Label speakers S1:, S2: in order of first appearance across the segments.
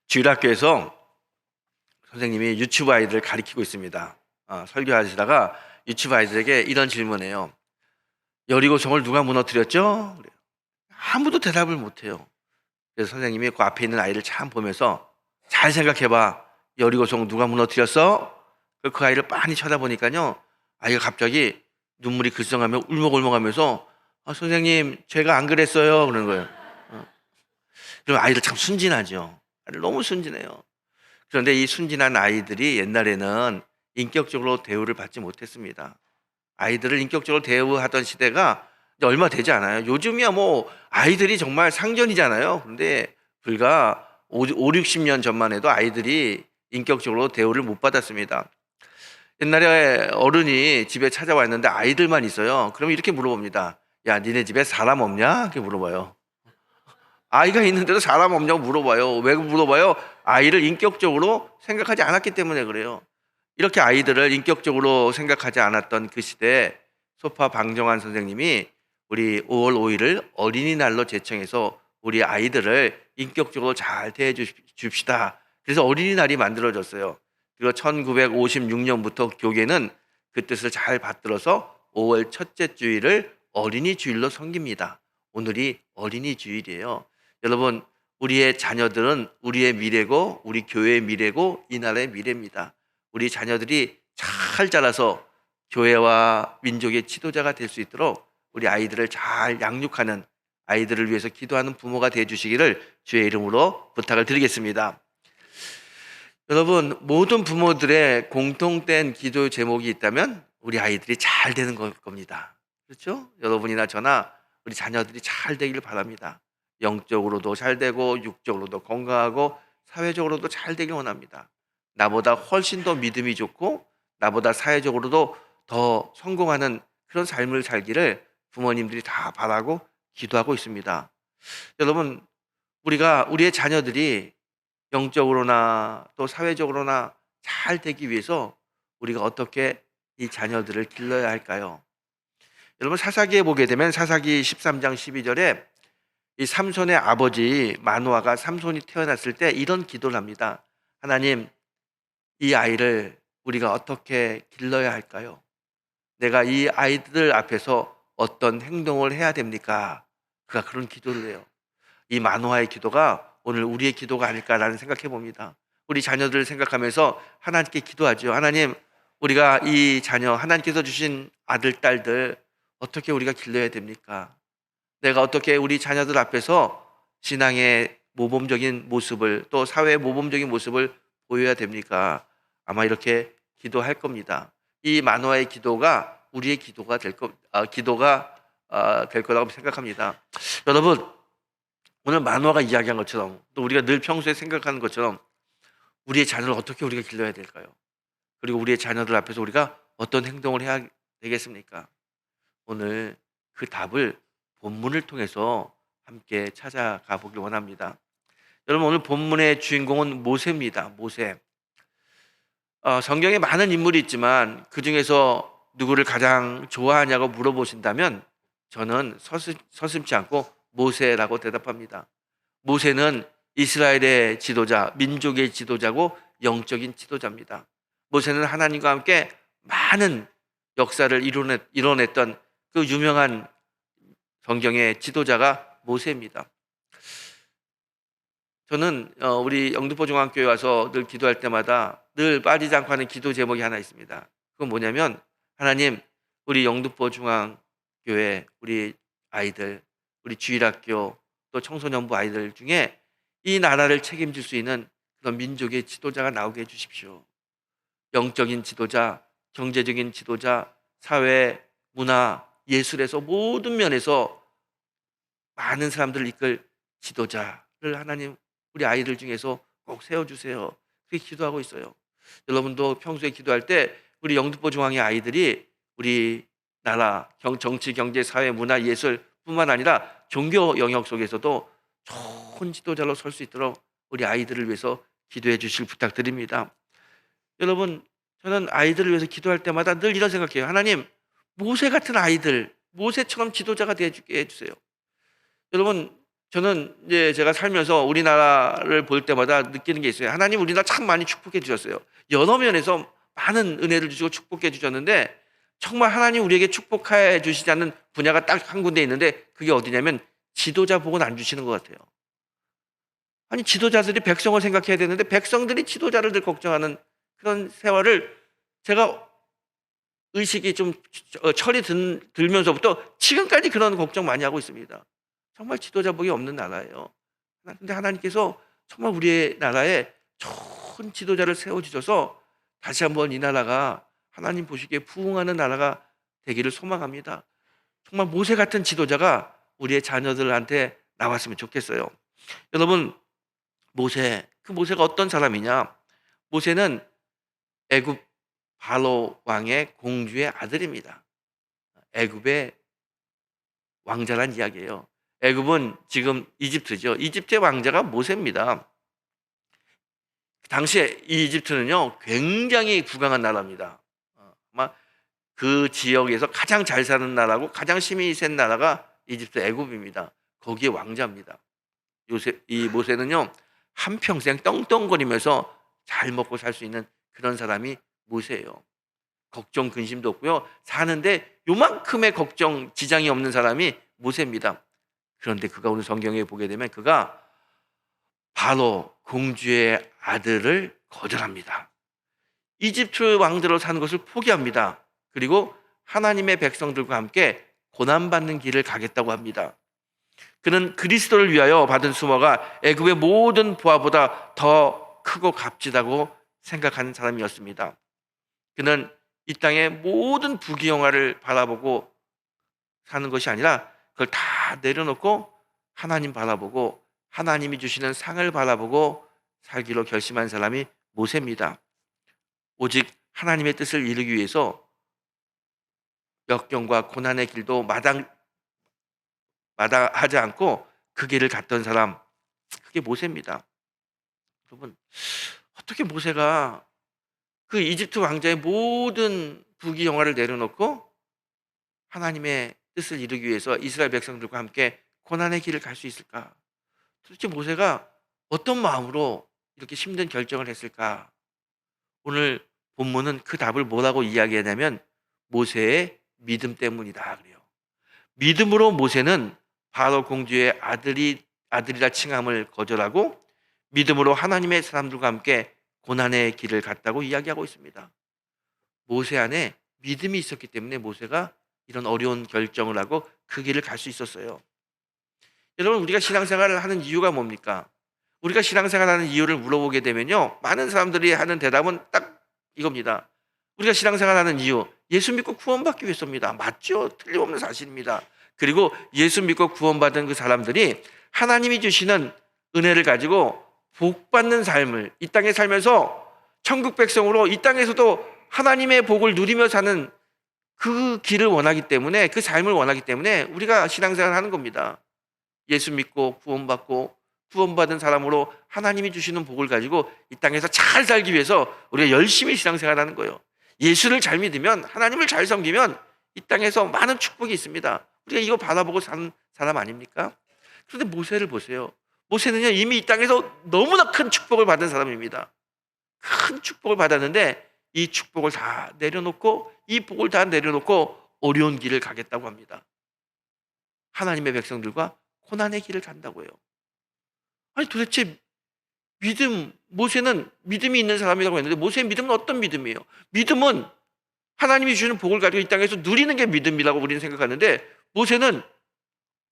S1: 주일학교에서 선생님이 유치부 아이들을 가리키고 있습니다. 설교하시다가 유치부 아이들에게 이런 질문해요. 여리고성을 누가 무너뜨렸죠? 그래요. 아무도 대답을 못해요. 그래서 선생님이 그 앞에 있는 아이를 참 보면서 잘 생각해봐. 여리고성 누가 무너뜨렸어? 그 아이를 빤히 쳐다보니까요. 아이가 갑자기 눈물이 글썽하며 울먹울먹하면서 선생님 제가 안 그랬어요. 그러는 거예요. 그럼 아이들 참 순진하죠. 아이들 너무 순진해요. 그런데 이 순진한 아이들이 옛날에는 인격적으로 대우를 받지 못했습니다. 아이들을 인격적으로 대우하던 시대가 이제 얼마 되지 않아요. 요즘이야 뭐 아이들이 정말 상전이잖아요. 근데 불과 5, 60년 전만 해도 아이들이 인격적으로 대우를 못 받았습니다. 옛날에 어른이 집에 찾아왔는데 아이들만 있어요. 그럼 이렇게 물어봅니다. 야, 니네 집에 사람 없냐? 이렇게 물어봐요. 아이가 있는데도 사람 없냐고 물어봐요. 왜 물어봐요? 아이를 인격적으로 생각하지 않았기 때문에 그래요. 이렇게 아이들을 인격적으로 생각하지 않았던 그 시대에 소파 방정환 선생님이 우리 5월 5일을 어린이날로 제청해서 우리 아이들을 인격적으로 잘 대해 줍시다. 그래서 어린이날이 만들어졌어요. 그리고 1956년부터 교계는 그 뜻을 잘 받들어서 5월 첫째 주일을 어린이 주일로 섬깁니다. 오늘이 어린이 주일이에요. 여러분, 우리의 자녀들은 우리의 미래고 우리 교회의 미래고 이 나라의 미래입니다. 우리 자녀들이 잘 자라서 교회와 민족의 지도자가 될 수 있도록 우리 아이들을 잘 양육하는, 아이들을 위해서 기도하는 부모가 되어 주시기를 주의 이름으로 부탁을 드리겠습니다. 여러분, 모든 부모들의 공통된 기도 제목이 있다면 우리 아이들이 잘 되는 겁니다. 그렇죠? 여러분이나 저나 우리 자녀들이 잘 되기를 바랍니다. 영적으로도 잘 되고 육적으로도 건강하고 사회적으로도 잘 되길 원합니다. 나보다 훨씬 더 믿음이 좋고 나보다 사회적으로도 더 성공하는 그런 삶을 살기를 부모님들이 다 바라고 기도하고 있습니다. 여러분, 우리의 자녀들이 영적으로나 또 사회적으로나 잘 되기 위해서 우리가 어떻게 이 자녀들을 길러야 할까요? 여러분, 사사기에 보게 되면 사사기 13장 12절에 이 삼손의 아버지 마노아가 삼손이 태어났을 때 이런 기도를 합니다. 하나님, 이 아이를 우리가 어떻게 길러야 할까요? 내가 이 아이들 앞에서 어떤 행동을 해야 됩니까? 그가 그런 기도를 해요. 이 마노아의 기도가 오늘 우리의 기도가 아닐까라는 생각해 봅니다. 우리 자녀들을 생각하면서 하나님께 기도하죠. 하나님, 우리가 이 자녀, 하나님께서 주신 아들, 딸들 어떻게 우리가 길러야 됩니까? 내가 어떻게 우리 자녀들 앞에서 신앙의 모범적인 모습을, 또 사회의 모범적인 모습을 보여야 됩니까? 아마 이렇게 기도할 겁니다. 이 마노아의 기도가 우리의 기도가 될 거라고 생각합니다. 여러분, 오늘 마노아가 이야기한 것처럼 또 우리가 늘 평소에 생각하는 것처럼 우리의 자녀를 어떻게 우리가 길러야 될까요? 그리고 우리의 자녀들 앞에서 우리가 어떤 행동을 해야 되겠습니까? 오늘 그 답을 본문을 통해서 함께 찾아가 보길 원합니다. 여러분, 오늘 본문의 주인공은 모세입니다. 모세. 성경에 많은 인물이 있지만 그 중에서 누구를 가장 좋아하냐고 물어보신다면 저는 서슴지 않고 모세라고 대답합니다. 모세는 이스라엘의 지도자, 민족의 지도자고 영적인 지도자입니다. 모세는 하나님과 함께 많은 역사를 이뤄냈던 그 유명한 성경의 지도자가 모세입니다. 저는 우리 영등포 중앙교회 와서 늘 기도할 때마다 늘 빠지지 않고 하는 기도 제목이 하나 있습니다. 그건 뭐냐면, 하나님, 우리 영등포 중앙교회 우리 아이들, 우리 주일학교 또 청소년부 아이들 중에 이 나라를 책임질 수 있는 그런 민족의 지도자가 나오게 해주십시오. 영적인 지도자, 경제적인 지도자, 사회, 문화, 예술에서 모든 면에서 많은 사람들을 이끌 지도자를 하나님 우리 아이들 중에서 꼭 세워주세요. 그렇게 기도하고 있어요. 여러분도 평소에 기도할 때 우리 영등포 중앙의 아이들이 우리 나라 정치, 경제, 사회, 문화, 예술 뿐만 아니라 종교 영역 속에서도 좋은 지도자로 설 수 있도록 우리 아이들을 위해서 기도해 주실 부탁드립니다. 여러분, 저는 아이들을 위해서 기도할 때마다 늘 이런 생각해요. 하나님, 모세 같은 아이들, 모세처럼 지도자가 되게 해주세요. 여러분, 저는 이제 제가 살면서 우리나라를 볼 때마다 느끼는 게 있어요. 하나님 우리나라 참 많이 축복해 주셨어요. 여러 면에서 많은 은혜를 주시고 축복해 주셨는데 정말 하나님 우리에게 축복해 주시지 않는 분야가 딱 한 군데 있는데 그게 어디냐면 지도자 복은 안 주시는 것 같아요. 아니 지도자들이 백성을 생각해야 되는데 백성들이 지도자를 늘 걱정하는 그런 세월을 제가 의식이 좀 철이 들면서부터 지금까지 그런 걱정 많이 하고 있습니다. 정말 지도자 복이 없는 나라예요. 근데 하나님께서 정말 우리의 나라에 좋은 지도자를 세워주셔서 다시 한번 이 나라가 하나님 보시기에 부흥하는 나라가 되기를 소망합니다. 정말 모세 같은 지도자가 우리의 자녀들한테 나왔으면 좋겠어요. 여러분, 그 모세가 어떤 사람이냐? 모세는 애굽 바로 왕의 공주의 아들입니다. 애굽의 왕자란 이야기예요. 애굽은 지금 이집트죠. 이집트의 왕자가 모세입니다. 당시에 이 이집트는요 굉장히 부강한 나라입니다. 아마 그 지역에서 가장 잘 사는 나라고 가장 힘이 센 나라가 이집트 애굽입니다. 거기에 왕자입니다. 이 모세는요 한평생 떵떵거리면서 잘 먹고 살 수 있는 그런 사람이 모세예요. 걱정 근심도 없고요. 사는데 요만큼의 걱정 지장이 없는 사람이 모세입니다. 그런데 그가 오늘 성경에 보게 되면 그가 바로 공주의 아들을 거절합니다. 이집트 왕대로 사는 것을 포기합니다. 그리고 하나님의 백성들과 함께 고난받는 길을 가겠다고 합니다. 그는 그리스도를 위하여 받은 수모가 애굽의 모든 부하보다 더 크고 값지다고 생각하는 사람이었습니다. 그는 이 땅의 모든 부귀영화를 바라보고 사는 것이 아니라 그걸 다 내려놓고 하나님 바라보고 하나님이 주시는 상을 바라보고 살기로 결심한 사람이 모세입니다. 오직 하나님의 뜻을 이루기 위해서 역경과 고난의 길도 마다하지 않고 그 길을 갔던 사람, 그게 모세입니다. 여러분, 어떻게 모세가 그 이집트 왕자의 모든 부귀영화를 내려놓고 하나님의 뜻을 이루기 위해서 이스라엘 백성들과 함께 고난의 길을 갈 수 있을까? 도대체 모세가 어떤 마음으로 이렇게 힘든 결정을 했을까? 오늘 본문은 그 답을 뭐라고 이야기하냐면 모세의 믿음 때문이다 그래요. 믿음으로 모세는 바로 공주의 아들이라 칭함을 거절하고 믿음으로 하나님의 사람들과 함께 고난의 길을 갔다고 이야기하고 있습니다. 모세 안에 믿음이 있었기 때문에 모세가 이런 어려운 결정을 하고 그 길을 갈 수 있었어요. 여러분, 우리가 신앙생활을 하는 이유가 뭡니까? 우리가 신앙생활하는 이유를 물어보게 되면요 많은 사람들이 하는 대답은 딱 이겁니다. 우리가 신앙생활하는 이유, 예수 믿고 구원받기 위해서입니다. 맞죠? 틀림없는 사실입니다. 그리고 예수 믿고 구원받은 그 사람들이 하나님이 주시는 은혜를 가지고 복받는 삶을 이 땅에 살면서 천국 백성으로 이 땅에서도 하나님의 복을 누리며 사는 그 길을 원하기 때문에, 그 삶을 원하기 때문에 우리가 신앙생활을 하는 겁니다. 예수 믿고 구원받고 구원받은 사람으로 하나님이 주시는 복을 가지고 이 땅에서 잘 살기 위해서 우리가 열심히 신앙생활을 하는 거예요. 예수를 잘 믿으면, 하나님을 잘 섬기면 이 땅에서 많은 축복이 있습니다. 우리가 이거 바라보고 사는 사람 아닙니까? 그런데 모세를 보세요. 모세는요 이미 이 땅에서 너무나 큰 축복을 받은 사람입니다. 큰 축복을 받았는데 이 축복을 다 내려놓고, 이 복을 다 내려놓고 어려운 길을 가겠다고 합니다. 하나님의 백성들과 고난의 길을 간다고 해요. 아니 도대체 모세는 믿음이 있는 사람이라고 했는데 모세의 믿음은 어떤 믿음이에요? 믿음은 하나님이 주시는 복을 가지고 이 땅에서 누리는 게 믿음이라고 우리는 생각하는데 모세는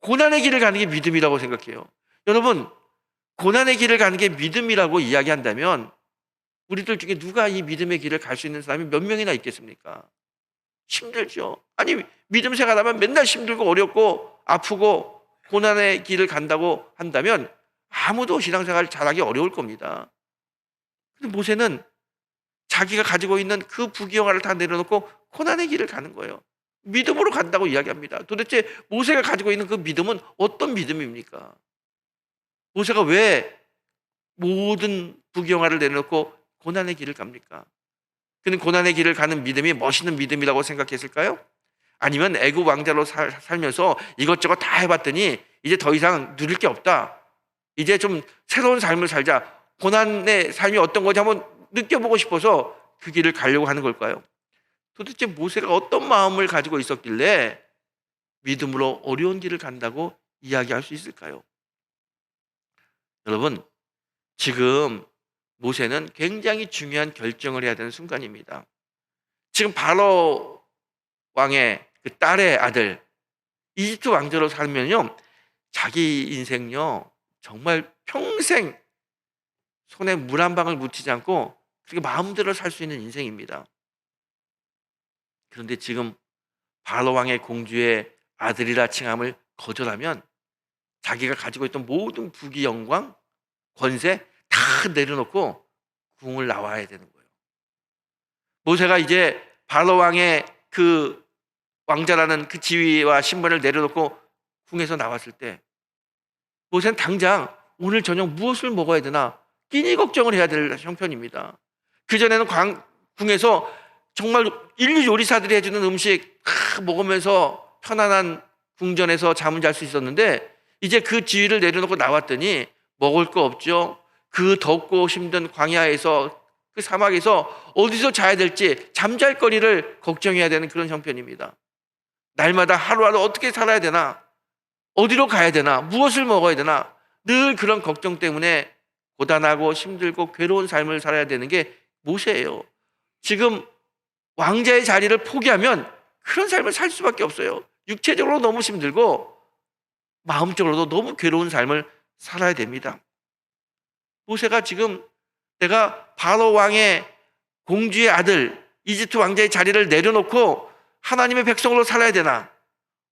S1: 고난의 길을 가는 게 믿음이라고 생각해요. 여러분, 고난의 길을 가는 게 믿음이라고 이야기한다면 우리들 중에 누가 이 믿음의 길을 갈 수 있는 사람이 몇 명이나 있겠습니까? 힘들죠. 아니 믿음 생활하면 맨날 힘들고 어렵고 아프고 고난의 길을 간다고 한다면 아무도 신앙생활을 잘하기 어려울 겁니다. 근데 모세는 자기가 가지고 있는 그 부귀영화를 다 내려놓고 고난의 길을 가는 거예요. 믿음으로 간다고 이야기합니다. 도대체 모세가 가지고 있는 그 믿음은 어떤 믿음입니까? 모세가 왜 모든 부귀영화를 내려놓고 고난의 길을 갑니까? 그는 고난의 길을 가는 믿음이 멋있는 믿음이라고 생각했을까요? 아니면 애굽 왕자로 살면서 이것저것 다 해봤더니 이제 더 이상 누릴 게 없다. 이제 좀 새로운 삶을 살자. 고난의 삶이 어떤 건지 한번 느껴보고 싶어서 그 길을 가려고 하는 걸까요? 도대체 모세가 어떤 마음을 가지고 있었길래 믿음으로 어려운 길을 간다고 이야기할 수 있을까요? 여러분, 지금 모세는 굉장히 중요한 결정을 해야 되는 순간입니다. 지금 바로 왕의 그 딸의 아들, 이집트 왕자로 살면요, 자기 인생요, 정말 평생 손에 물 한 방울 묻히지 않고 그렇게 마음대로 살 수 있는 인생입니다. 그런데 지금 바로 왕의 공주의 아들이라 칭함을 거절하면 자기가 가지고 있던 모든 부귀 영광, 권세 다 내려놓고 궁을 나와야 되는 거예요. 모세가 이제 바로 왕의 그 왕자라는 그 지위와 신분을 내려놓고 궁에서 나왔을 때 모세는 당장 오늘 저녁 무엇을 먹어야 되나 끼니 걱정을 해야 될 형편입니다. 그전에는 궁에서 정말 인류 요리사들이 해주는 음식 먹으면서 편안한 궁전에서 잠을 잘 수 있었는데 이제 그 지위를 내려놓고 나왔더니 먹을 거 없죠. 그 덥고 힘든 광야에서 그 사막에서 어디서 자야 될지 잠잘 거리를 걱정해야 되는 그런 형편입니다. 날마다 하루하루 어떻게 살아야 되나, 어디로 가야 되나, 무엇을 먹어야 되나 늘 그런 걱정 때문에 고단하고 힘들고 괴로운 삶을 살아야 되는 게 모세예요. 지금 왕자의 자리를 포기하면 그런 삶을 살 수밖에 없어요. 육체적으로 너무 힘들고 마음적으로도 너무 괴로운 삶을 살아야 됩니다. 모세가 지금 내가 바로 왕의 공주의 아들 이집트 왕자의 자리를 내려놓고 하나님의 백성으로 살아야 되나,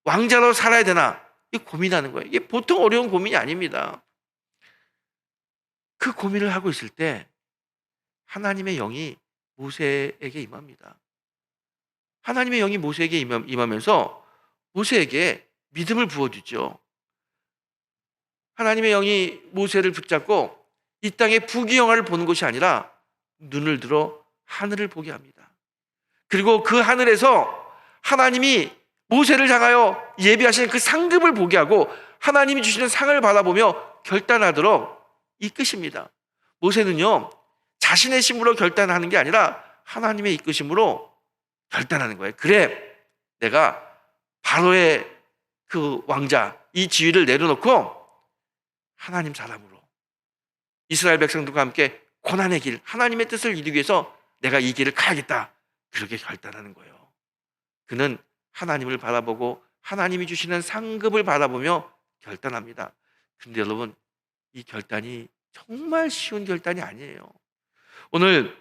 S1: 왕자로 살아야 되나, 이 고민하는 거예요. 이게 보통 어려운 고민이 아닙니다. 그 고민을 하고 있을 때 하나님의 영이 모세에게 임합니다. 하나님의 영이 모세에게 임하면서 모세에게 믿음을 부어주죠. 하나님의 영이 모세를 붙잡고 이 땅의 부귀영화를 보는 것이 아니라 눈을 들어 하늘을 보게 합니다. 그리고 그 하늘에서 하나님이 모세를 향하여 예비하시는 그 상급을 보게 하고 하나님이 주시는 상을 바라보며 결단하도록 이끄십니다. 모세는요, 자신의 힘으로 결단하는 게 아니라 하나님의 이끄심으로 결단하는 거예요. 그래, 내가 바로의 그 왕자, 이 지위를 내려놓고 하나님 사람으로 이스라엘 백성들과 함께 고난의 길, 하나님의 뜻을 이루기 위해서 내가 이 길을 가야겠다. 그렇게 결단하는 거예요. 그는 하나님을 바라보고 하나님이 주시는 상급을 바라보며 결단합니다. 근데 여러분, 이 결단이 정말 쉬운 결단이 아니에요. 오늘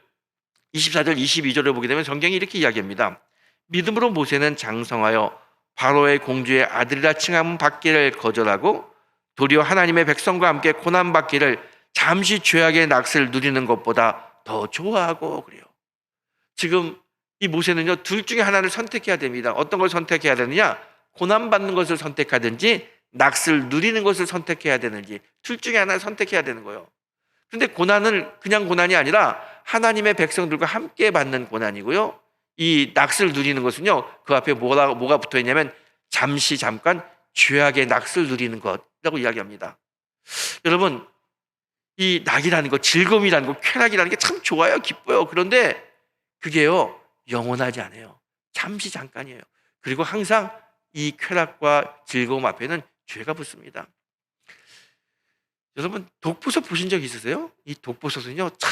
S1: 24절, 22절을 보게 되면 성경이 이렇게 이야기합니다. 믿음으로 모세는 장성하여 바로의 공주의 아들이라 칭함 받기를 거절하고 도리어 하나님의 백성과 함께 고난받기를 잠시 죄악의 낙을 누리는 것보다 더 좋아하고 그래요. 지금 이 모세는요, 둘 중에 하나를 선택해야 됩니다. 어떤 걸 선택해야 되느냐? 고난받는 것을 선택하든지 낙을 누리는 것을 선택해야 되는지 둘 중에 하나를 선택해야 되는 거예요. 그런데 고난은 그냥 고난이 아니라 하나님의 백성들과 함께 받는 고난이고요. 이 낙을 누리는 것은요, 그 앞에 뭐가 붙어 있냐면 잠시 잠깐 죄악의 낙을 누리는 것이라고 이야기합니다. 여러분, 이 낙이라는 것, 즐거움이라는 것, 쾌락이라는 게 참 좋아요, 기뻐요. 그런데 그게요, 영원하지 않아요. 잠시 잠깐이에요. 그리고 항상 이 쾌락과 즐거움 앞에는 죄가 붙습니다. 여러분, 독버섯 보신 적 있으세요? 이 독버섯은요, 참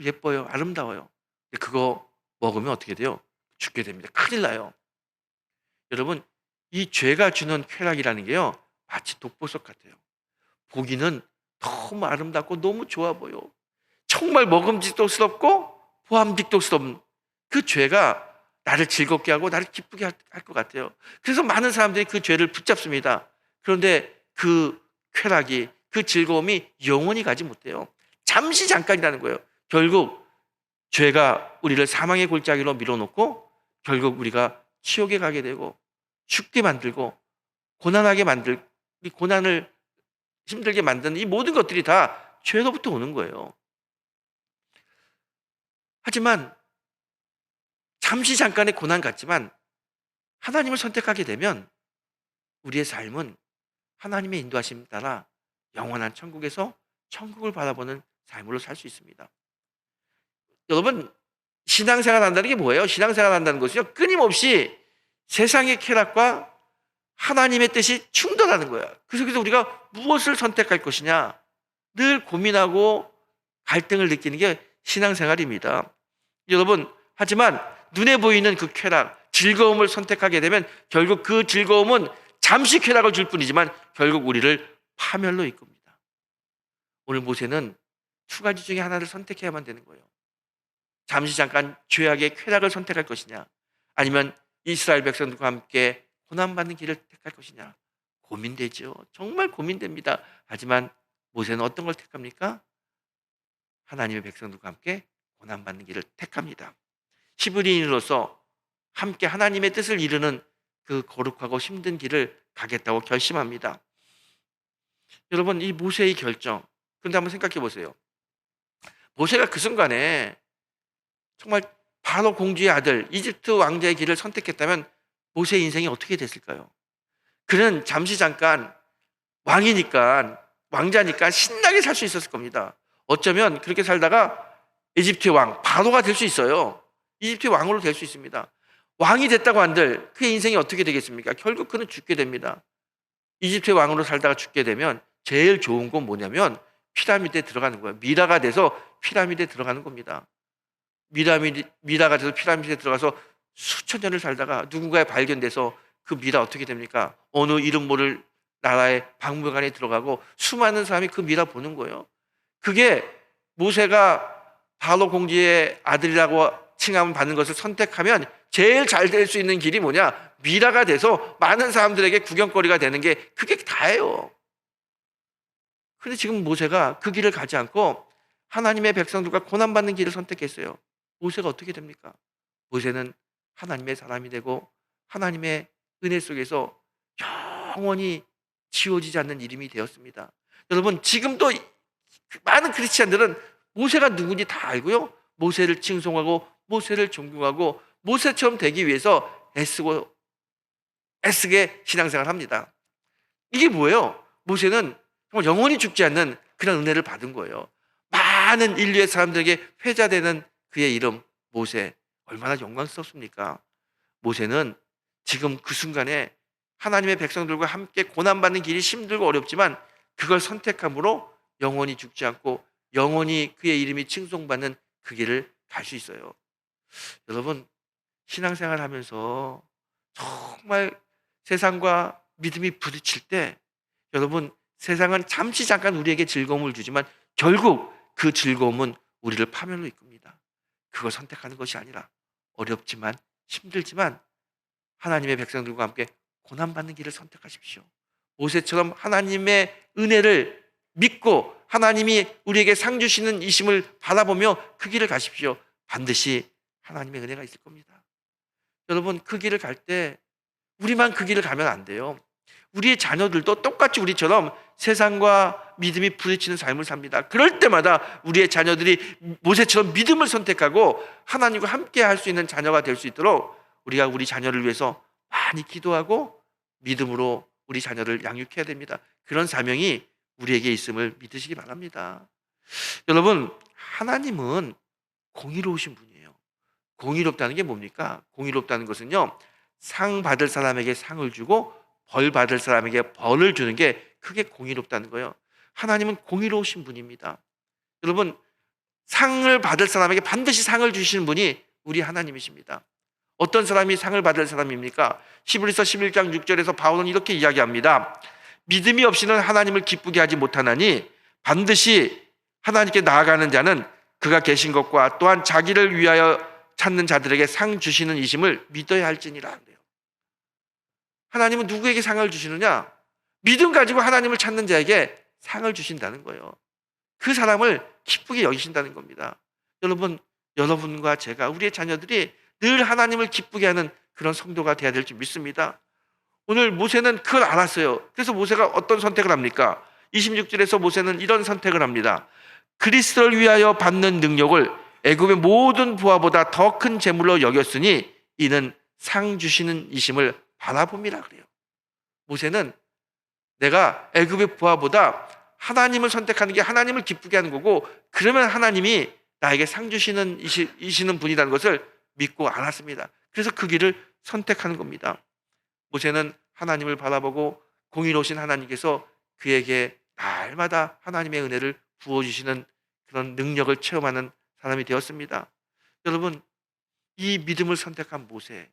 S1: 예뻐요, 아름다워요. 근데 그거 먹으면 어떻게 돼요? 죽게 됩니다. 큰일 나요. 여러분, 이 죄가 주는 쾌락이라는 게요, 마치 독버섯 같아요. 보기는 너무 아름답고 너무 좋아 보여. 정말 먹음직스럽고 보암직스러운 그 죄가 나를 즐겁게 하고 나를 기쁘게 할 것 같아요. 그래서 많은 사람들이 그 죄를 붙잡습니다. 그런데 그 쾌락이, 그 즐거움이 영원히 가지 못해요. 잠시 잠깐이라는 거예요. 결국 죄가 우리를 사망의 골짜기로 밀어놓고 결국 우리가 지옥에 가게 되고 죽게 만들고 이 고난을 힘들게 만드는 이 모든 것들이 다 죄로부터 오는 거예요. 하지만 잠시 잠깐의 고난 같지만 하나님을 선택하게 되면 우리의 삶은 하나님의 인도하심 따라 영원한 천국에서 천국을 바라보는 삶으로 살 수 있습니다. 여러분, 신앙생활 한다는 게 뭐예요? 신앙생활 한다는 것은요, 끊임없이 세상의 쾌락과 하나님의 뜻이 충돌하는 거야. 그래서 우리가 무엇을 선택할 것이냐 늘 고민하고 갈등을 느끼는 게 신앙생활입니다. 여러분, 하지만 눈에 보이는 그 쾌락, 즐거움을 선택하게 되면 결국 그 즐거움은 잠시 쾌락을 줄 뿐이지만 결국 우리를 파멸로 이끕니다. 오늘 모세는 두 가지 중에 하나를 선택해야만 되는 거예요. 잠시 잠깐 죄악의 쾌락을 선택할 것이냐, 아니면 이스라엘 백성들과 함께 고난받는 길을 택할 것이냐. 고민되죠. 정말 고민됩니다. 하지만 모세는 어떤 걸 택합니까? 하나님의 백성들과 함께 고난받는 길을 택합니다. 히브리인으로서 함께 하나님의 뜻을 이루는 그 거룩하고 힘든 길을 가겠다고 결심합니다. 여러분, 이 모세의 결정, 그런데 한번 생각해 보세요. 모세가 그 순간에 정말 바로 공주의 아들 이집트 왕자의 길을 선택했다면 모세의 인생이 어떻게 됐을까요? 그는 잠시 잠깐 왕자니까 신나게 살 수 있었을 겁니다. 어쩌면 그렇게 살다가 이집트의 왕 바로가 될 수 있어요. 이집트의 왕으로 될 수 있습니다. 왕이 됐다고 한들 그의 인생이 어떻게 되겠습니까? 결국 그는 죽게 됩니다. 이집트의 왕으로 살다가 죽게 되면 제일 좋은 건 뭐냐면 피라미드에 들어가는 거예요. 미라가 돼서 피라미드에 들어가는 겁니다. 미라가 돼서 피라미드에 들어가서 수천 년을 살다가 누군가에 발견돼서 그 미라 어떻게 됩니까? 어느 이름 모를 나라의 박물관에 들어가고 수많은 사람이 그 미라 보는 거예요. 그게 모세가 바로 공주의 아들이라고 칭함을 받는 것을 선택하면 제일 잘 될 수 있는 길이 뭐냐? 미라가 돼서 많은 사람들에게 구경거리가 되는 게 그게 다예요. 그런데 지금 모세가 그 길을 가지 않고 하나님의 백성들과 고난받는 길을 선택했어요. 모세가 어떻게 됩니까? 모세는 하나님의 사람이 되고 하나님의 은혜 속에서 영원히 지워지지 않는 이름이 되었습니다. 여러분, 지금도 많은 크리스찬들은 모세가 누군지 다 알고요, 모세를 칭송하고 모세를 존경하고 모세처럼 되기 위해서 애쓰게 신앙생활을 합니다. 이게 뭐예요? 모세는 정말 영원히 죽지 않는 그런 은혜를 받은 거예요. 많은 인류의 사람들에게 회자되는 그의 이름 모세, 얼마나 영광스럽습니까? 모세는 지금 그 순간에 하나님의 백성들과 함께 고난받는 길이 힘들고 어렵지만 그걸 선택함으로 영원히 죽지 않고 영원히 그의 이름이 칭송받는 그 길을 갈 수 있어요. 여러분, 신앙생활 하면서 정말 세상과 믿음이 부딪힐 때 여러분, 세상은 잠시 잠깐 우리에게 즐거움을 주지만 결국 그 즐거움은 우리를 파멸로 이끕니다. 그걸 선택하는 것이 아니라 어렵지만 힘들지만 하나님의 백성들과 함께 고난받는 길을 선택하십시오. 모세처럼 하나님의 은혜를 믿고 하나님이 우리에게 상 주시는 이심을 바라보며 그 길을 가십시오. 반드시 하나님의 은혜가 있을 겁니다. 여러분, 그 길을 갈 때 우리만 그 길을 가면 안 돼요. 우리의 자녀들도 똑같이 우리처럼 세상과 믿음이 부딪히는 삶을 삽니다. 그럴 때마다 우리의 자녀들이 모세처럼 믿음을 선택하고 하나님과 함께 할 수 있는 자녀가 될 수 있도록 우리가 우리 자녀를 위해서 많이 기도하고 믿음으로 우리 자녀를 양육해야 됩니다. 그런 사명이 우리에게 있음을 믿으시기 바랍니다. 여러분, 하나님은 공의로우신 분이에요. 공의롭다는 게 뭡니까? 공의롭다는 것은요, 상 받을 사람에게 상을 주고 벌 받을 사람에게 벌을 주는 게 그게 공의롭다는 거예요. 하나님은 공의로우신 분입니다. 여러분, 상을 받을 사람에게 반드시 상을 주시는 분이 우리 하나님이십니다. 어떤 사람이 상을 받을 사람입니까? 히브리서 11장 6절에서 바울은 이렇게 이야기합니다. 믿음이 없이는 하나님을 기쁘게 하지 못하나니 반드시 하나님께 나아가는 자는 그가 계신 것과 또한 자기를 위하여 찾는 자들에게 상 주시는 이심을 믿어야 할지니라. 하나님은 누구에게 상을 주시느냐? 믿음 가지고 하나님을 찾는 자에게 상을 주신다는 거예요. 그 사람을 기쁘게 여기신다는 겁니다. 여러분, 여러분과 제가, 우리의 자녀들이 늘 하나님을 기쁘게 하는 그런 성도가 되어야 될 줄 믿습니다. 오늘 모세는 그걸 알았어요. 그래서 모세가 어떤 선택을 합니까? 26절에서 모세는 이런 선택을 합니다. 그리스도를 위하여 받는 능력을 애굽의 모든 부하보다 더 큰 재물로 여겼으니 이는 상 주시는 이심을 바라봅니다 그래요. 모세는 내가 애굽의 부하보다 하나님을 선택하는 게 하나님을 기쁘게 하는 거고, 그러면 하나님이 나에게 상 주시는 분이라는 것을 믿고 알았습니다. 그래서 그 길을 선택하는 겁니다. 모세는 하나님을 바라보고 공의로우신 하나님께서 그에게 날마다 하나님의 은혜를 부어주시는 그런 능력을 체험하는 사람이 되었습니다. 여러분, 이 믿음을 선택한 모세,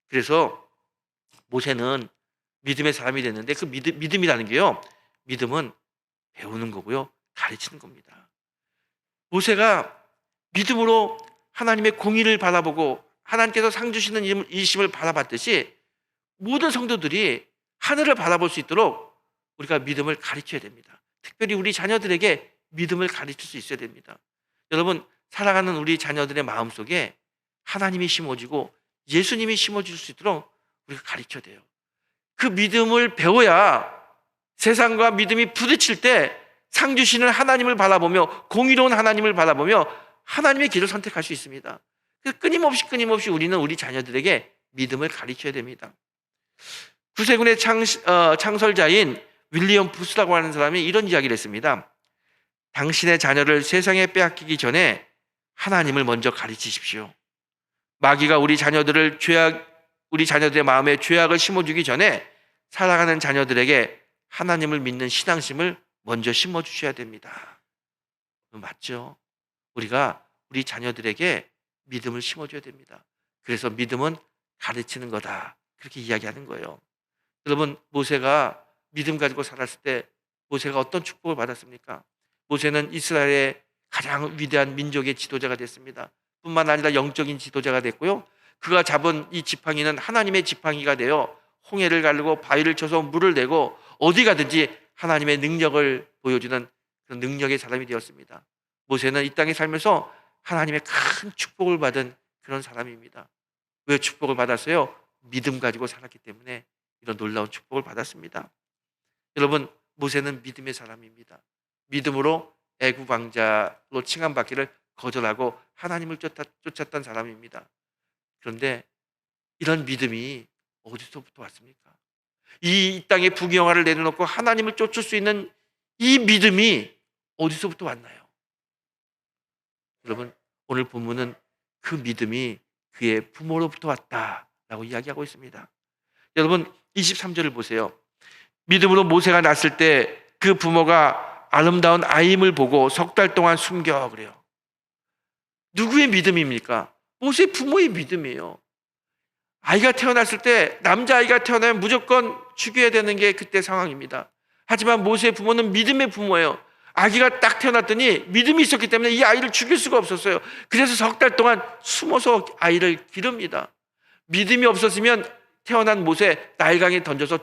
S1: 그래서 모세는 믿음의 사람이 됐는데, 그 믿음이라는 게요, 믿음은 배우는 거고요, 가르치는 겁니다. 모세가 믿음으로 하나님의 공의를 바라보고 하나님께서 상 주시는 이심을 바라봤듯이, 모든 성도들이 하늘을 바라볼 수 있도록 우리가 믿음을 가르쳐야 됩니다. 특별히 우리 자녀들에게 믿음을 가르칠 수 있어야 됩니다. 여러분, 살아가는 우리 자녀들의 마음속에 하나님이 심어지고 예수님이 심어줄 수 있도록 우리가 가르쳐야 돼요. 그 믿음을 배워야 세상과 믿음이 부딪힐 때 상 주시는 하나님을 바라보며 공의로운 하나님을 바라보며 하나님의 길을 선택할 수 있습니다. 끊임없이 우리는 우리 자녀들에게 믿음을 가르쳐야 됩니다. 구세군의 창설자인 윌리엄 부스라고 하는 사람이 이런 이야기를 했습니다. 당신의 자녀를 세상에 빼앗기기 전에 하나님을 먼저 가르치십시오. 마귀가 우리 자녀들의 마음에 죄악을 심어주기 전에 살아가는 자녀들에게 하나님을 믿는 신앙심을 먼저 심어주셔야 됩니다. 맞죠? 우리가 우리 자녀들에게 믿음을 심어줘야 됩니다. 그래서 믿음은 가르치는 거다, 그렇게 이야기하는 거예요. 여러분, 모세가 믿음 가지고 살았을 때 모세가 어떤 축복을 받았습니까? 모세는 이스라엘의 가장 위대한 민족의 지도자가 됐습니다. 뿐만 아니라 영적인 지도자가 됐고요, 그가 잡은 이 지팡이는 하나님의 지팡이가 되어 홍해를 가르고 바위를 쳐서 물을 내고 어디 가든지 하나님의 능력을 보여주는 그런 능력의 사람이 되었습니다. 모세는 이 땅에 살면서 하나님의 큰 축복을 받은 그런 사람입니다. 왜 축복을 받았어요? 믿음 가지고 살았기 때문에 이런 놀라운 축복을 받았습니다. 여러분, 모세는 믿음의 사람입니다. 믿음으로 애굽 왕자로 칭함받기를 거절하고 하나님을 쫓았던 사람입니다. 그런데 이런 믿음이 어디서부터 왔습니까? 이 땅의 부귀영화를 내려놓고 하나님을 쫓을 수 있는 이 믿음이 어디서부터 왔나요? 여러분, 오늘 본문은 그 믿음이 그의 부모로부터 왔다라고 이야기하고 있습니다. 여러분, 23절을 보세요. 믿음으로 모세가 낳았을 때 그 부모가 아름다운 아임을 보고 3달 동안 숨겨, 그래요. 누구의 믿음입니까? 모세의 부모의 믿음이에요. 아이가 태어났을 때, 남자아이가 태어나면 무조건 죽여야 되는 게 그때 상황입니다. 하지만 모세의 부모는 믿음의 부모예요. 아기가 딱 태어났더니 믿음이 있었기 때문에 이 아이를 죽일 수가 없었어요. 그래서 3달 동안 숨어서 아이를 기릅니다. 믿음이 없었으면 태어난 모세 나일강에 던져서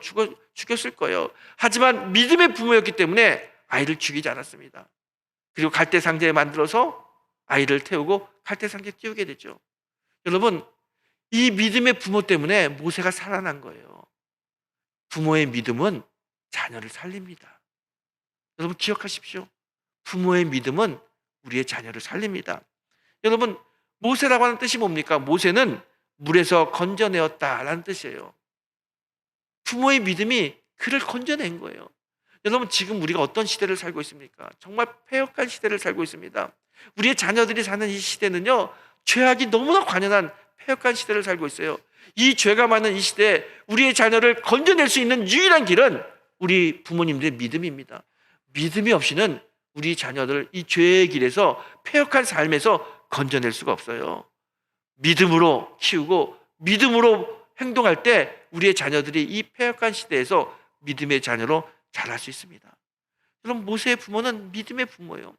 S1: 죽였을 거예요. 하지만 믿음의 부모였기 때문에 아이를 죽이지 않았습니다. 그리고 갈대상자에 만들어서 아이를 태우고 갈대상자에 띄우게 되죠. 여러분, 이 믿음의 부모 때문에 모세가 살아난 거예요. 부모의 믿음은 자녀를 살립니다. 여러분, 기억하십시오. 부모의 믿음은 우리의 자녀를 살립니다. 여러분, 모세라고 하는 뜻이 뭡니까? 모세는 물에서 건져내었다라는 뜻이에요. 부모의 믿음이 그를 건져낸 거예요. 여러분, 지금 우리가 어떤 시대를 살고 있습니까? 정말 패역한 시대를 살고 있습니다. 우리의 자녀들이 사는 이 시대는요, 죄악이 너무나 관연한 패역한 시대를 살고 있어요. 이 죄가 많은 이 시대에 우리의 자녀를 건져낼 수 있는 유일한 길은 우리 부모님들의 믿음입니다. 믿음이 없이는 우리 자녀들을 이 죄의 길에서, 패역한 삶에서 건져낼 수가 없어요. 믿음으로 키우고 믿음으로 행동할 때 우리의 자녀들이 이 패역한 시대에서 믿음의 자녀로 자랄 수 있습니다. 여러분, 모세의 부모는 믿음의 부모예요.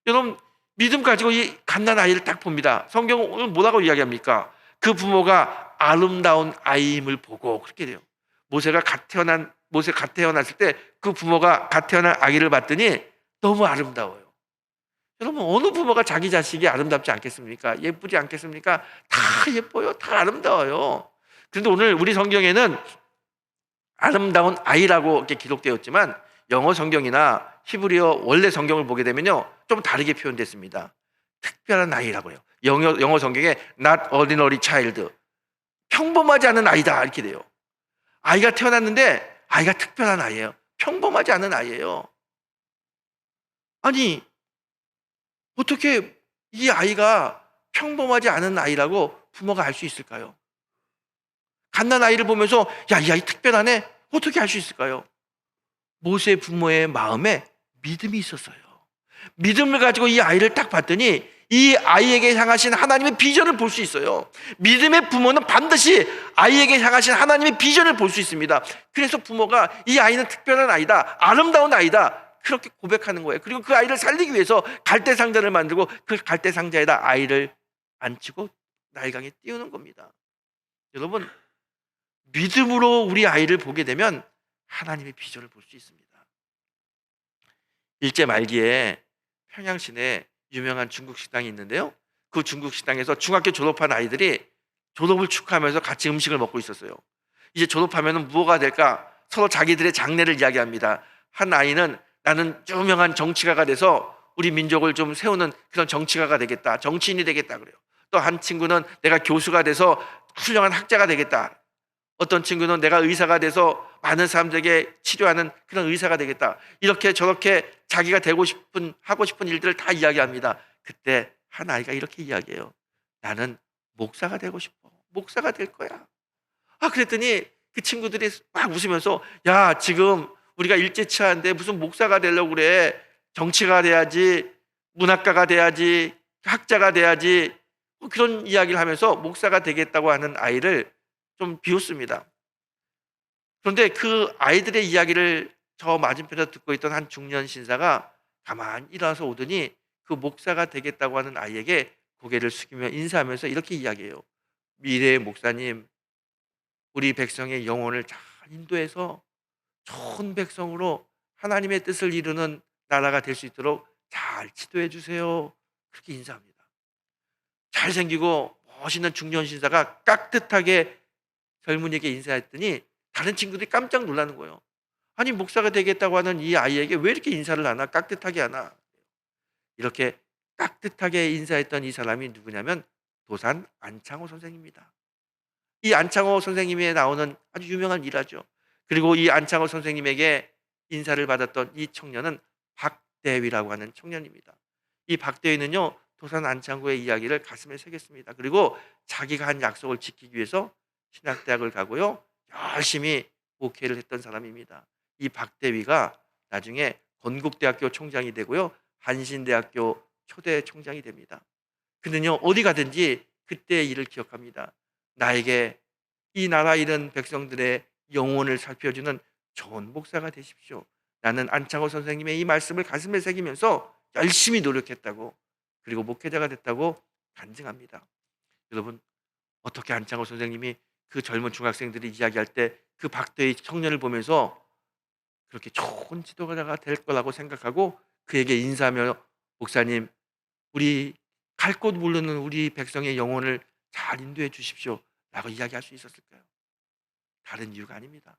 S1: 여러분, 믿음 가지고 이 갓난 아이를 딱 봅니다. 성경은 오늘 뭐라고 이야기합니까? 그 부모가 아름다운 아이임을 보고, 그렇게 돼요. 모세가 갓 태어났을 때 그 부모가 갓 태어난 아기를 봤더니 너무 아름다워요. 여러분, 어느 부모가 자기 자식이 아름답지 않겠습니까? 예쁘지 않겠습니까? 다 예뻐요. 다 아름다워요. 그런데 오늘 우리 성경에는 아름다운 아이라고 이렇게 기록되었지만 영어 성경이나 히브리어 원래 성경을 보게 되면요, 좀 다르게 표현됐습니다. 특별한 아이라고 해요. 영어 성경에 not ordinary child, 평범하지 않은 아이다, 이렇게 돼요. 아이가 태어났는데 아이가 특별한 아이예요. 평범하지 않은 아이예요. 아니, 어떻게 이 아이가 평범하지 않은 아이라고 부모가 알 수 있을까요? 갓난 아이를 보면서 야, 이 아이 특별하네? 어떻게 알 수 있을까요? 모세 부모의 마음에 믿음이 있었어요. 믿음을 가지고 이 아이를 딱 봤더니 이 아이에게 향하신 하나님의 비전을 볼 수 있어요. 믿음의 부모는 반드시 아이에게 향하신 하나님의 비전을 볼 수 있습니다. 그래서 부모가 이 아이는 특별한 아이다, 아름다운 아이다, 그렇게 고백하는 거예요. 그리고 그 아이를 살리기 위해서 갈대 상자를 만들고 그 갈대 상자에다 아이를 앉히고 나일강에 띄우는 겁니다. 여러분, 믿음으로 우리 아이를 보게 되면 하나님의 비전을 볼 수 있습니다. 일제 말기에 평양시내 유명한 중국 식당이 있는데요, 그 중국 식당에서 중학교 졸업한 아이들이 졸업을 축하하면서 같이 음식을 먹고 있었어요. 이제 졸업하면 뭐가 될까? 서로 자기들의 장래를 이야기합니다. 한 아이는 나는 유명한 정치가가 돼서 우리 민족을 좀 세우는 그런 정치가가 되겠다, 정치인이 되겠다 그래요. 또 한 친구는 내가 교수가 돼서 훌륭한 학자가 되겠다. 어떤 친구는 내가 의사가 돼서 많은 사람들에게 치료하는 그런 의사가 되겠다. 이렇게 저렇게 자기가 하고 싶은 일들을 다 이야기합니다. 그때 한 아이가 이렇게 이야기해요. 나는 목사가 되고 싶어. 목사가 될 거야. 그랬더니 그 친구들이 막 웃으면서 야, 지금 우리가 일제치하는데 무슨 목사가 되려고 그래. 정치가 돼야지, 문학가가 돼야지, 학자가 돼야지. 그런 이야기를 하면서 목사가 되겠다고 하는 아이를 좀 비웃습니다. 그런데 그 아이들의 이야기를 저 맞은편에서 듣고 있던 한 중년 신사가 가만히 일어나서 오더니 그 목사가 되겠다고 하는 아이에게 고개를 숙이며 인사하면서 이렇게 이야기해요. 미래의 목사님, 우리 백성의 영혼을 잘 인도해서 좋은 백성으로 하나님의 뜻을 이루는 나라가 될 수 있도록 잘 지도해 주세요. 그렇게 인사합니다. 잘생기고 멋있는 중년 신사가 깍듯하게 젊은이에게 인사했더니 다른 친구들이 깜짝 놀라는 거예요. 아니, 목사가 되겠다고 하는 이 아이에게 왜 이렇게 인사를 하나? 깍듯하게 하나? 이렇게 깍듯하게 인사했던 이 사람이 누구냐면 도산 안창호 선생입니다. 이 안창호 선생님에 나오는 아주 유명한 일화죠. 그리고 이 안창호 선생님에게 인사를 받았던 이 청년은 박대위라고 하는 청년입니다. 이 박대위는요, 도산 안창호의 이야기를 가슴에 새겼습니다. 그리고 자기가 한 약속을 지키기 위해서 신학대학을 가고요, 열심히 목회를 했던 사람입니다. 이 박대위가 나중에 건국대학교 총장이 되고요, 한신대학교 초대 총장이 됩니다. 그는요, 어디 가든지 그때의 일을 기억합니다. 나에게 이 나라 잃은 백성들의 영혼을 살펴주는 좋은 목사가 되십시오. 나는 안창호 선생님의 이 말씀을 가슴에 새기면서 열심히 노력했다고, 그리고 목회자가 됐다고 간증합니다. 여러분, 어떻게 안창호 선생님이 그 젊은 중학생들이 이야기할 때 그 박대희 청년을 보면서 그렇게 좋은 지도자가 될 거라고 생각하고 그에게 인사하며 목사님, 우리 갈 곳 모르는 우리 백성의 영혼을 잘 인도해 주십시오 라고 이야기할 수 있었을까요? 다른 이유가 아닙니다.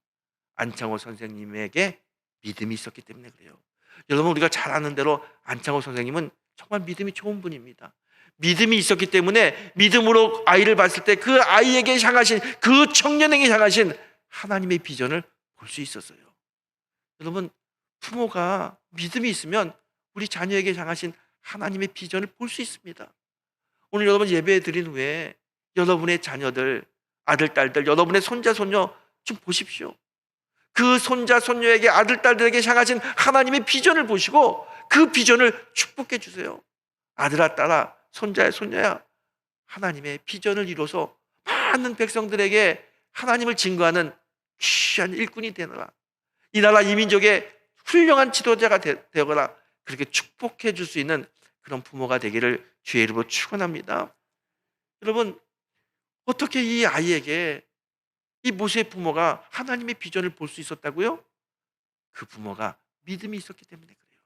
S1: 안창호 선생님에게 믿음이 있었기 때문에 그래요. 여러분, 우리가 잘 아는 대로 안창호 선생님은 정말 믿음이 좋은 분입니다. 믿음이 있었기 때문에 믿음으로 아이를 봤을 때 그 아이에게 향하신, 그 청년에게 향하신 하나님의 비전을 볼 수 있었어요. 여러분, 부모가 믿음이 있으면 우리 자녀에게 향하신 하나님의 비전을 볼 수 있습니다. 오늘 여러분 예배 드린 후에 여러분의 자녀들, 아들, 딸들, 여러분의 손자, 손녀 좀 보십시오. 그 손자, 손녀에게, 아들, 딸들에게 향하신 하나님의 비전을 보시고 그 비전을 축복해 주세요. 아들아, 딸아, 손자야, 손녀야, 하나님의 비전을 이뤄서 많은 백성들에게 하나님을 증거하는 귀한 일꾼이 되너라. 이 나라 이 민족의 훌륭한 지도자가 되거나 그렇게 축복해 줄 수 있는 그런 부모가 되기를 주의 이름으로 축원합니다. 여러분, 어떻게 이 아이에게 이 모세의 부모가 하나님의 비전을 볼 수 있었다고요? 그 부모가 믿음이 있었기 때문에 그래요.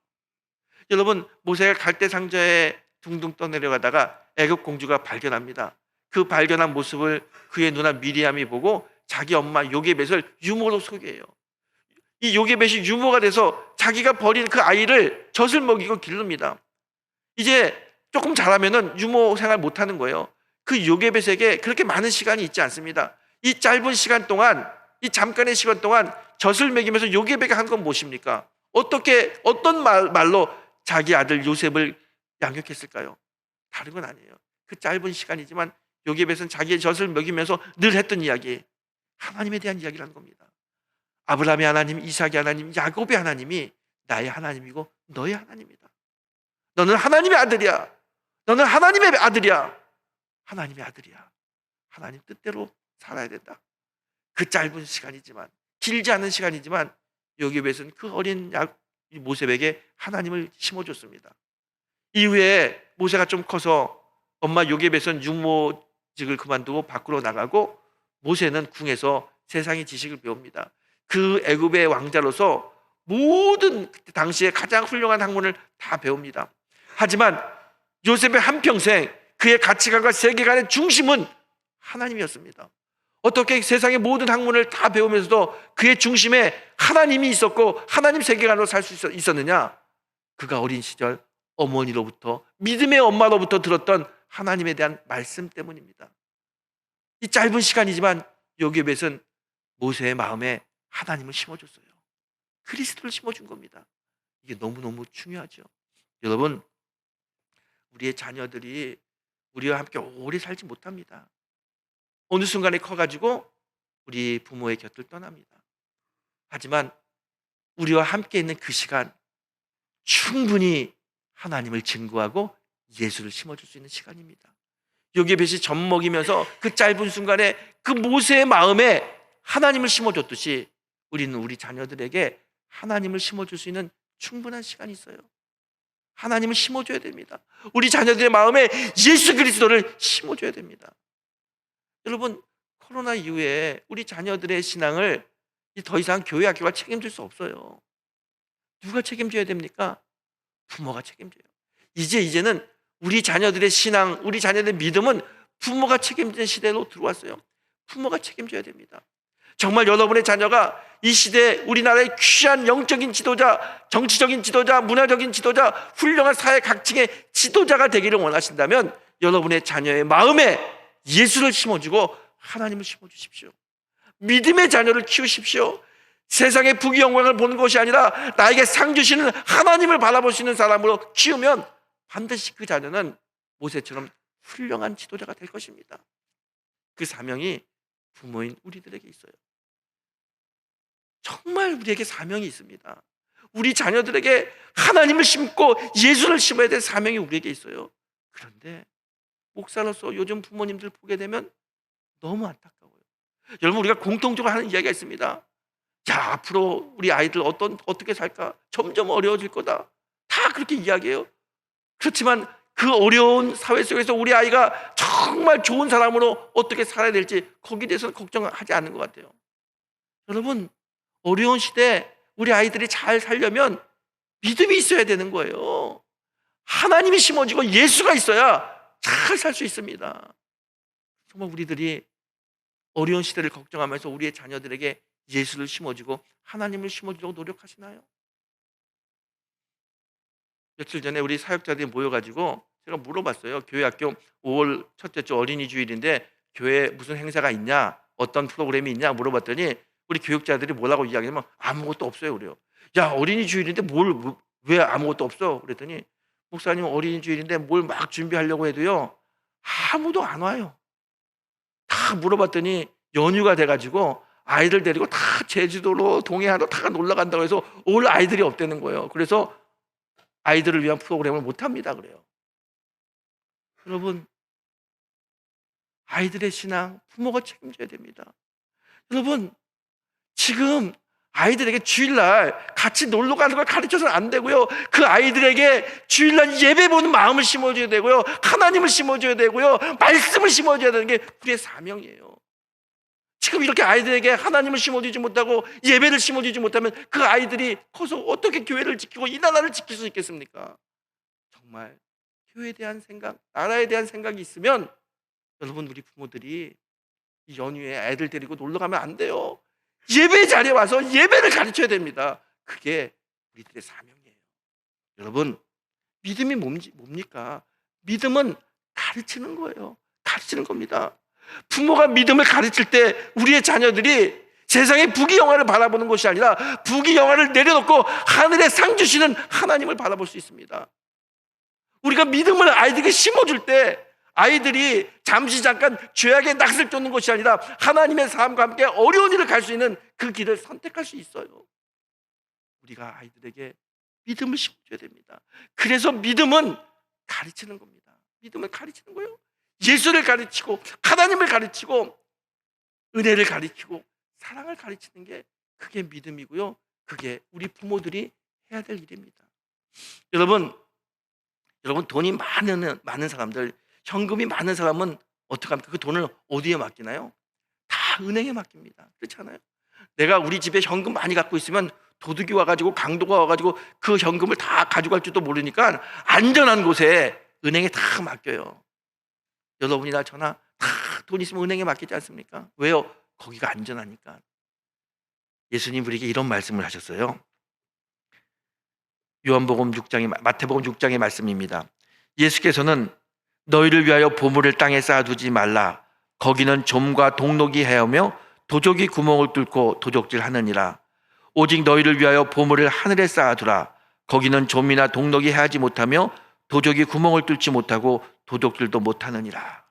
S1: 여러분, 모세가 갈대 상자에 둥둥 떠내려가다가 애굽 공주가 발견합니다. 그 발견한 모습을 그의 누나 미리암이 보고 자기 엄마 요게벳을 유모로 소개해요. 이 요게벳이 유모가 돼서 자기가 버린 그 아이를 젖을 먹이고 기릅니다. 이제 조금 자라면은 유모 생활 못하는 거예요. 그 요게벳에게 그렇게 많은 시간이 있지 않습니다. 이 짧은 시간 동안 이 잠깐의 시간 동안 젖을 먹이면서 요괴배가 한 건 무엇입니까? 어떤 말로 자기 아들 요셉을 양육했을까요? 다른 건 아니에요. 그 짧은 시간이지만 요괴배는 자기의 젖을 먹이면서 늘 했던 이야기, 하나님에 대한 이야기를 하는 겁니다. 아브라함의 하나님, 이삭의 하나님, 야곱의 하나님이 나의 하나님이고 너의 하나님이다. 너는 하나님의 아들이야. 너는 하나님의 아들이야. 하나님의 아들이야. 하나님 뜻대로 살아야 된다. 그 짧은 시간이지만, 길지 않은 시간이지만 요괴벳은 그 어린 모세에게 하나님을 심어줬습니다. 이후에 모세가 좀 커서 엄마 요괴벳은 육모직을 그만두고 밖으로 나가고 모세는 궁에서 세상의 지식을 배웁니다. 그 애굽의 왕자로서 모든 당시에 가장 훌륭한 학문을 다 배웁니다. 하지만 요셉의 한평생 그의 가치관과 세계관의 중심은 하나님이었습니다. 어떻게 세상의 모든 학문을 다 배우면서도 그의 중심에 하나님이 있었고 하나님 세계관으로 살 수 있었느냐? 그가 어린 시절 어머니로부터, 믿음의 엄마로부터 들었던 하나님에 대한 말씀 때문입니다. 이 짧은 시간이지만 요괴벳은 모세의 마음에 하나님을 심어줬어요. 그리스도를 심어준 겁니다. 이게 너무너무 중요하죠. 여러분, 우리의 자녀들이 우리와 함께 오래 살지 못합니다. 어느 순간에 커가지고 우리 부모의 곁을 떠납니다. 하지만 우리와 함께 있는 그 시간, 충분히 하나님을 증거하고 예수를 심어줄 수 있는 시간입니다. 요괴벳이 젖 먹이면서 그 짧은 순간에 그 모세의 마음에 하나님을 심어줬듯이 우리는 우리 자녀들에게 하나님을 심어줄 수 있는 충분한 시간이 있어요. 하나님을 심어줘야 됩니다. 우리 자녀들의 마음에 예수 그리스도를 심어줘야 됩니다. 여러분, 코로나 이후에 우리 자녀들의 신앙을 더 이상 교회 학교가 책임질 수 없어요. 누가 책임져야 됩니까? 부모가 책임져요. 이제는 우리 자녀들의 신앙, 우리 자녀들의 믿음은 부모가 책임지는 시대로 들어왔어요. 부모가 책임져야 됩니다. 정말 여러분의 자녀가 이 시대에 우리나라의 귀한 영적인 지도자, 정치적인 지도자, 문화적인 지도자, 훌륭한 사회 각층의 지도자가 되기를 원하신다면 여러분의 자녀의 마음에 예수를 심어주고 하나님을 심어주십시오. 믿음의 자녀를 키우십시오. 세상의 부귀영광을 보는 것이 아니라 나에게 상 주시는 하나님을 바라볼 수 있는 사람으로 키우면 반드시 그 자녀는 모세처럼 훌륭한 지도자가 될 것입니다. 그 사명이 부모인 우리들에게 있어요. 정말 우리에게 사명이 있습니다. 우리 자녀들에게 하나님을 심고 예수를 심어야 될 사명이 우리에게 있어요. 그런데 목사로서 요즘 부모님들 보게 되면 너무 안타까워요. 여러분, 우리가 공통적으로 하는 이야기가 있습니다. 자, 앞으로 우리 아이들 어떻게 살까? 점점 어려워질 거다. 다 그렇게 이야기해요. 그렇지만 그 어려운 사회 속에서 우리 아이가 정말 좋은 사람으로 어떻게 살아야 될지 거기에 대해서는 걱정하지 않는 것 같아요. 여러분, 어려운 시대에 우리 아이들이 잘 살려면 믿음이 있어야 되는 거예요. 하나님이 심어지고 예수가 있어야 잘 살 수 있습니다. 정말 우리들이 어려운 시대를 걱정하면서 우리의 자녀들에게 예수를 심어주고 하나님을 심어주려고 노력하시나요? 며칠 전에 우리 사역자들이 모여가지고 제가 물어봤어요. 교회 학교 5월 첫째 주 어린이 주일인데 교회에 무슨 행사가 있냐, 어떤 프로그램이 있냐 물어봤더니 우리 교육자들이 뭐라고 이야기하면 아무것도 없어요. 그래요. 야, 어린이 주일인데 왜 아무것도 없어? 그랬더니 목사님, 어린이 주일인데 뭘 막 준비하려고 해도요 아무도 안 와요. 다 물어봤더니 연휴가 돼가지고 아이들 데리고 다 제주도로 동해안으로 다 놀러 간다고 해서 올 아이들이 없다는 거예요. 그래서 아이들을 위한 프로그램을 못합니다. 그래요. 여러분, 아이들의 신앙 부모가 책임져야 됩니다. 여러분, 지금 아이들에게 주일날 같이 놀러 가는 걸 가르쳐서는 안 되고요. 그 아이들에게 주일날 예배 보는 마음을 심어줘야 되고요. 하나님을 심어줘야 되고요. 말씀을 심어줘야 되는 게 우리의 사명이에요. 지금 이렇게 아이들에게 하나님을 심어주지 못하고 예배를 심어주지 못하면 그 아이들이 커서 어떻게 교회를 지키고 이 나라를 지킬 수 있겠습니까? 정말 교회에 대한 생각, 나라에 대한 생각이 있으면 여러분, 우리 부모들이 이 연휴에 애들 데리고 놀러 가면 안 돼요. 예배 자리에 와서 예배를 가르쳐야 됩니다. 그게 우리들의 사명이에요. 여러분, 믿음이 뭡니까? 믿음은 가르치는 거예요. 가르치는 겁니다. 부모가 믿음을 가르칠 때 우리의 자녀들이 세상의 부귀영화를 바라보는 것이 아니라 부귀영화를 내려놓고 하늘에 상 주시는 하나님을 바라볼 수 있습니다. 우리가 믿음을 아이들에게 심어줄 때 아이들이 잠시 잠깐 죄악의 낯을 쫓는 것이 아니라 하나님의 삶과 함께 어려운 일을 갈 수 있는 그 길을 선택할 수 있어요. 우리가 아이들에게 믿음을 심어줘야 됩니다. 그래서 믿음은 가르치는 겁니다. 믿음을 가르치는 거예요. 예수를 가르치고 하나님을 가르치고 은혜를 가르치고 사랑을 가르치는 게 그게 믿음이고요. 그게 우리 부모들이 해야 될 일입니다. 여러분 돈이 많은 사람들, 현금이 많은 사람은 어떻게 합니까? 그 돈을 어디에 맡기나요? 다 은행에 맡깁니다. 그렇지 않아요? 내가 우리 집에 현금 많이 갖고 있으면 도둑이 와가지고 강도가 와가지고 그 현금을 다 가져갈 줄도 모르니까 안전한 곳에 은행에 다 맡겨요. 여러분이나 저나 다 돈 있으면 은행에 맡기지 않습니까? 왜요? 거기가 안전하니까. 예수님 우리에게 이런 말씀을 하셨어요. 마태복음 6장의 말씀입니다. 예수께서는 너희를 위하여 보물을 땅에 쌓아두지 말라. 거기는 좀과 동록이 헤엄며 도적이 구멍을 뚫고 도적질하느니라. 오직 너희를 위하여 보물을 하늘에 쌓아두라. 거기는 좀이나 동록이 헤하지 못하며 도적이 구멍을 뚫지 못하고 도적질도 못하느니라.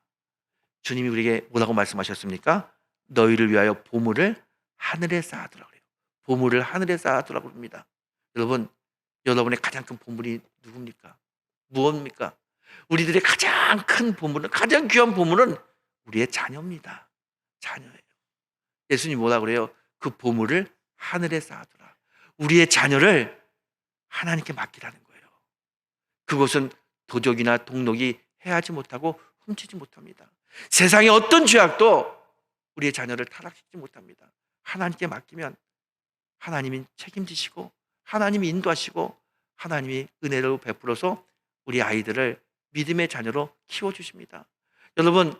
S1: 주님이 우리에게 뭐라고 말씀하셨습니까? 너희를 위하여 보물을 하늘에 쌓아두라고 그래요. 보물을 하늘에 쌓아두라고 합니다. 여러분, 여러분의 가장 큰 보물이 누굽니까? 무엇입니까? 우리들의 가장 큰 보물은, 가장 귀한 보물은 우리의 자녀입니다. 자녀예요. 예수님 뭐라고 그래요? 그 보물을 하늘에 쌓아두라. 우리의 자녀를 하나님께 맡기라는 거예요. 그것은 도적이나 동록이 해하지 못하고 훔치지 못합니다. 세상의 어떤 죄악도 우리의 자녀를 타락시키지 못합니다. 하나님께 맡기면 하나님이 책임지시고 하나님이 인도하시고 하나님이 은혜를 베풀어서 우리 아이들을 믿음의 자녀로 키워주십니다. 여러분,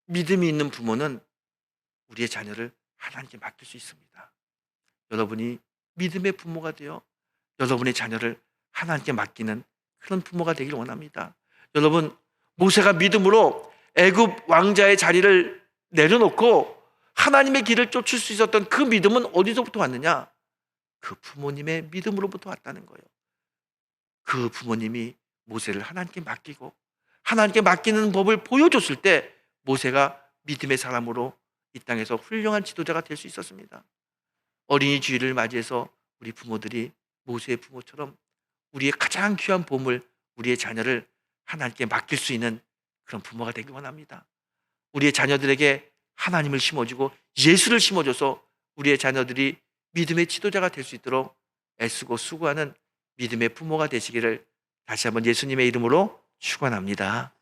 S1: 믿음이 있는 부모는 우리의 자녀를 하나님께 맡길 수 있습니다. 여러분이 믿음의 부모가 되어 여러분의 자녀를 하나님께 맡기는 그런 부모가 되길 원합니다. 여러분, 모세가 믿음으로 애굽 왕자의 자리를 내려놓고 하나님의 길을 쫓을 수 있었던 그 믿음은 어디서부터 왔느냐? 그 부모님의 믿음으로부터 왔다는 거예요. 그 부모님이 모세를 하나님께 맡기고 하나님께 맡기는 법을 보여줬을 때 모세가 믿음의 사람으로 이 땅에서 훌륭한 지도자가 될 수 있었습니다. 어린이 주일을 맞이해서 우리 부모들이 모세의 부모처럼 우리의 가장 귀한 보물, 우리의 자녀를 하나님께 맡길 수 있는 그런 부모가 되길 원합니다. 우리의 자녀들에게 하나님을 심어주고 예수를 심어줘서 우리의 자녀들이 믿음의 지도자가 될 수 있도록 애쓰고 수고하는 믿음의 부모가 되시기를 다시 한번 예수님의 이름으로 축원합니다.